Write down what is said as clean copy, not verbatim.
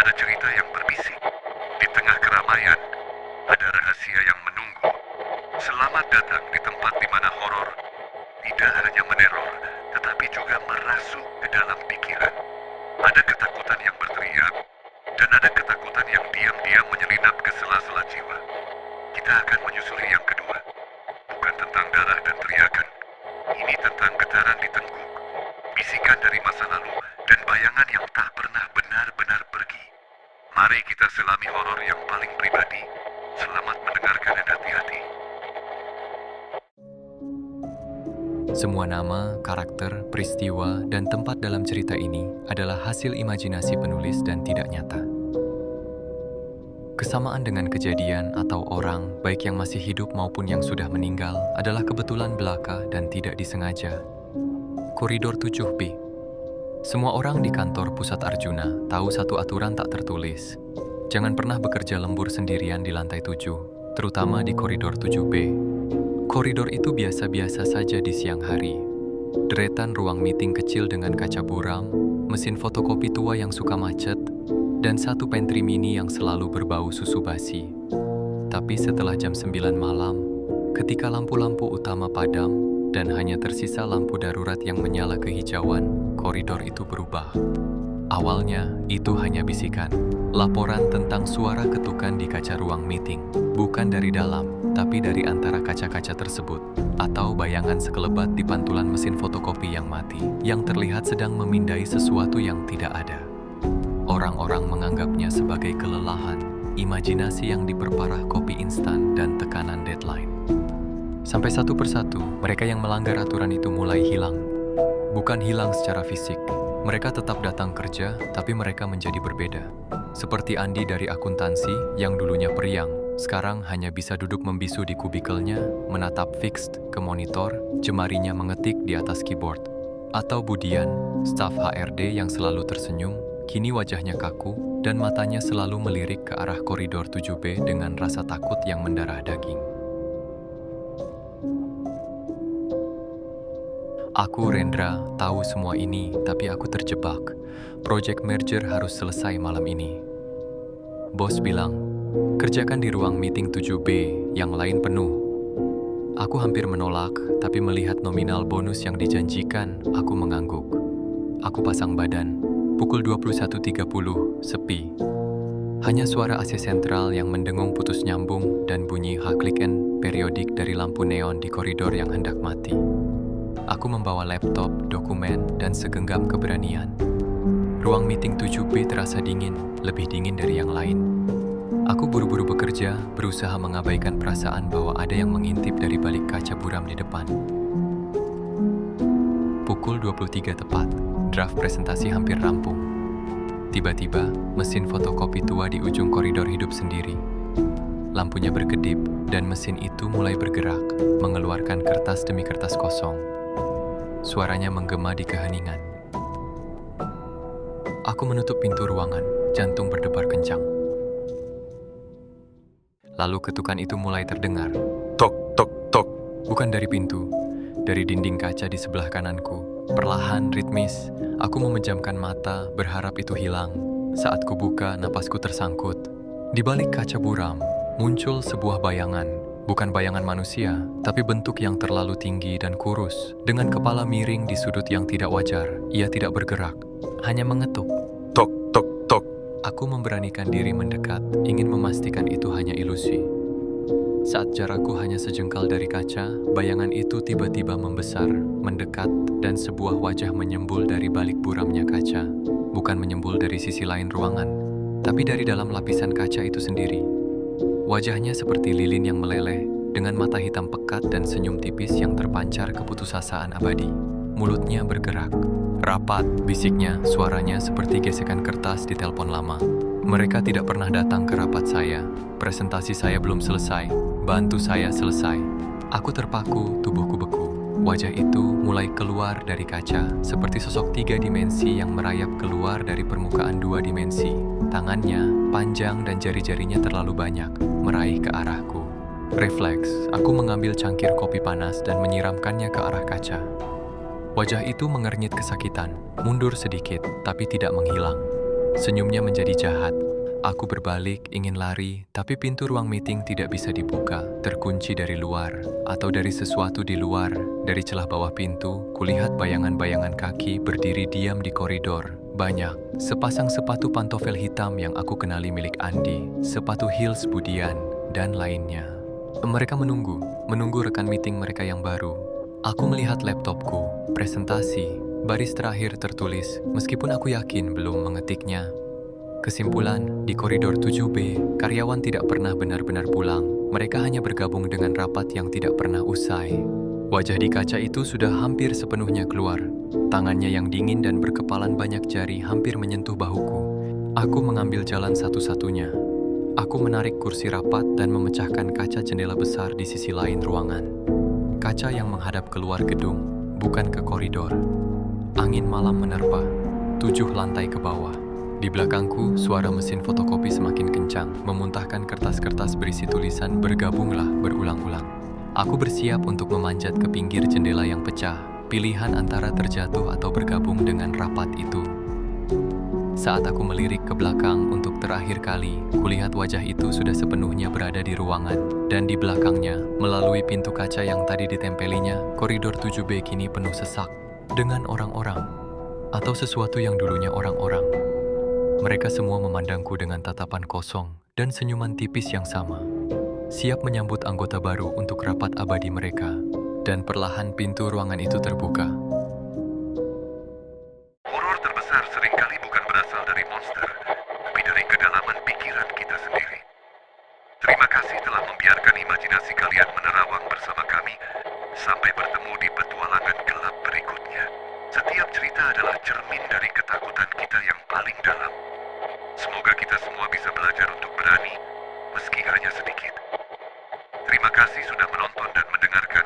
ada cerita yang berbisik. Di tengah keramaian, ada rahasia yang menunggu. Selamat datang di tempat di mana horor tidak hanya meneror, tetapi juga merasuk ke dalam pikiran. Ada ketakutan yang berteriak, dan ada ketakutan yang diam-diam menyelinap ke sela-sela jiwa. Kita akan menyusuri yang kedua. Bukan tentang darah dan teriakan. Ini tentang getaran di tengkuk, bisikan dari masa lalu, dan bayangan yang tak pernah benar-benar pergi. Mari kita selami horor yang paling pribadi. Selamat mendengarkan dan hati-hati. Semua nama, karakter, peristiwa, dan tempat dalam cerita ini adalah hasil imajinasi penulis dan tidak nyata. Kesamaan dengan kejadian atau orang, baik yang masih hidup maupun yang sudah meninggal, adalah kebetulan belaka dan tidak disengaja. Koridor 7B. Semua orang di kantor Pusat Arjuna tahu satu aturan tak tertulis. Jangan pernah bekerja lembur sendirian di lantai 7, terutama di koridor 7B. Koridor itu biasa-biasa saja di siang hari. Deretan ruang meeting kecil dengan kaca buram, mesin fotokopi tua yang suka macet, dan satu pantry mini yang selalu berbau susu basi. Tapi setelah jam 9 malam, ketika lampu-lampu utama padam dan hanya tersisa lampu darurat yang menyala kehijauan, koridor itu berubah. Awalnya, itu hanya bisikan. Laporan tentang suara ketukan di kaca ruang meeting, bukan dari dalam, tapi dari antara kaca-kaca tersebut, atau bayangan sekelebat di pantulan mesin fotokopi yang mati, yang terlihat sedang memindai sesuatu yang tidak ada. Orang-orang menganggapnya sebagai kelelahan, imajinasi yang diperparah kopi instan dan tekanan deadline. Sampai satu persatu, mereka yang melanggar aturan itu mulai hilang. Bukan hilang secara fisik, mereka tetap datang kerja, tapi mereka menjadi berbeda. Seperti Andi dari akuntansi yang dulunya periang, sekarang hanya bisa duduk membisu di kubikelnya, menatap fixed ke monitor, jemarinya mengetik di atas keyboard. Atau Budian, staf HRD yang selalu tersenyum, kini wajahnya kaku dan matanya selalu melirik ke arah koridor 7B dengan rasa takut yang mendarah daging. Aku, Rendra, tahu semua ini, tapi aku terjebak. Project merger harus selesai malam ini. Bos bilang, kerjakan di ruang meeting 7B, yang lain penuh. Aku hampir menolak, tapi melihat nominal bonus yang dijanjikan, aku mengangguk. Aku pasang badan. Pukul 21.30, sepi. Hanya suara AC sentral yang mendengung putus nyambung dan bunyi hakliken periodik dari lampu neon di koridor yang hendak mati. Aku membawa laptop, dokumen, dan segenggam keberanian. Ruang meeting 7B terasa dingin, lebih dingin dari yang lain. Aku buru-buru bekerja, berusaha mengabaikan perasaan bahwa ada yang mengintip dari balik kaca buram di depan. Pukul 23 tepat, draft presentasi hampir rampung. Tiba-tiba, mesin fotokopi tua di ujung koridor hidup sendiri. Lampunya berkedip, dan mesin itu mulai bergerak, mengeluarkan kertas demi kertas kosong. Suaranya menggema di keheningan. Aku menutup pintu ruangan, jantung berdebar kencang. Lalu ketukan itu mulai terdengar. Tok, tok, tok. Bukan dari pintu, dari dinding kaca di sebelah kananku. Perlahan, ritmis, aku memejamkan mata, berharap itu hilang. Saat kubuka, napasku tersangkut. Di balik kaca buram, muncul sebuah bayangan. Bukan bayangan manusia, tapi bentuk yang terlalu tinggi dan kurus. Dengan kepala miring di sudut yang tidak wajar, ia tidak bergerak, hanya mengetuk. Tok, tok, tok. Aku memberanikan diri mendekat, ingin memastikan itu hanya ilusi. Saat jarakku hanya sejengkal dari kaca, bayangan itu tiba-tiba membesar, mendekat, dan sebuah wajah menyembul dari balik buramnya kaca. Bukan menyembul dari sisi lain ruangan, tapi dari dalam lapisan kaca itu sendiri. Wajahnya seperti lilin yang meleleh, dengan mata hitam pekat dan senyum tipis yang terpancar keputusasaan abadi. Mulutnya bergerak. Rapat, bisiknya, suaranya seperti gesekan kertas di telepon lama. Mereka tidak pernah datang ke rapat saya. Presentasi saya belum selesai. Bantu saya selesai. Aku terpaku, tubuhku beku. Wajah itu mulai keluar dari kaca, seperti sosok 3 dimensi yang merayap keluar dari permukaan 2 dimensi. Tangannya, panjang dan jari-jarinya terlalu banyak, meraih ke arahku. Refleks, aku mengambil cangkir kopi panas dan menyiramkannya ke arah kaca. Wajah itu mengernyit kesakitan, mundur sedikit, tapi tidak menghilang. Senyumnya menjadi jahat. Aku berbalik, ingin lari, tapi pintu ruang meeting tidak bisa dibuka, terkunci dari luar, atau dari sesuatu di luar. Dari celah bawah pintu, kulihat bayangan-bayangan kaki berdiri diam di koridor. Banyak, sepasang sepatu pantofel hitam yang aku kenali milik Andi, sepatu heels Budian, dan lainnya. Mereka menunggu rekan meeting mereka yang baru. Aku melihat laptopku, presentasi, baris terakhir tertulis, meskipun aku yakin belum mengetiknya. Kesimpulan, di koridor 7B, karyawan tidak pernah benar-benar pulang. Mereka hanya bergabung dengan rapat yang tidak pernah usai. Wajah di kaca itu sudah hampir sepenuhnya keluar. Tangannya yang dingin dan berkepalan banyak jari hampir menyentuh bahuku. Aku mengambil jalan satu-satunya. Aku menarik kursi rapat dan memecahkan kaca jendela besar di sisi lain ruangan. Kaca yang menghadap keluar gedung, bukan ke koridor. Angin malam menerpa, 7 lantai ke bawah. Di belakangku, suara mesin fotokopi semakin kencang, memuntahkan kertas-kertas berisi tulisan "bergabunglah" berulang-ulang. Aku bersiap untuk memanjat ke pinggir jendela yang pecah, pilihan antara terjatuh atau bergabung dengan rapat itu. Saat aku melirik ke belakang untuk terakhir kali, kulihat wajah itu sudah sepenuhnya berada di ruangan, dan di belakangnya, melalui pintu kaca yang tadi ditempelinya, koridor 7B kini penuh sesak dengan orang-orang, atau sesuatu yang dulunya orang-orang. Mereka semua memandangku dengan tatapan kosong dan senyuman tipis yang sama, siap menyambut anggota baru untuk rapat abadi mereka. Dan perlahan pintu ruangan itu terbuka. Horor terbesar seringkali bukan berasal dari monster, tapi dari kedalaman pikiran kita sendiri. Terima kasih telah membiarkan imajinasi kalian menerawang bersama kami sampai bertemu di petualangan gelap berikutnya. Setiap cerita adalah cermin dari ketakutan kita yang paling dalam. Semoga kita semua bisa belajar untuk berani, meski hanya sedikit. Terima kasih sudah menonton dan mendengarkan.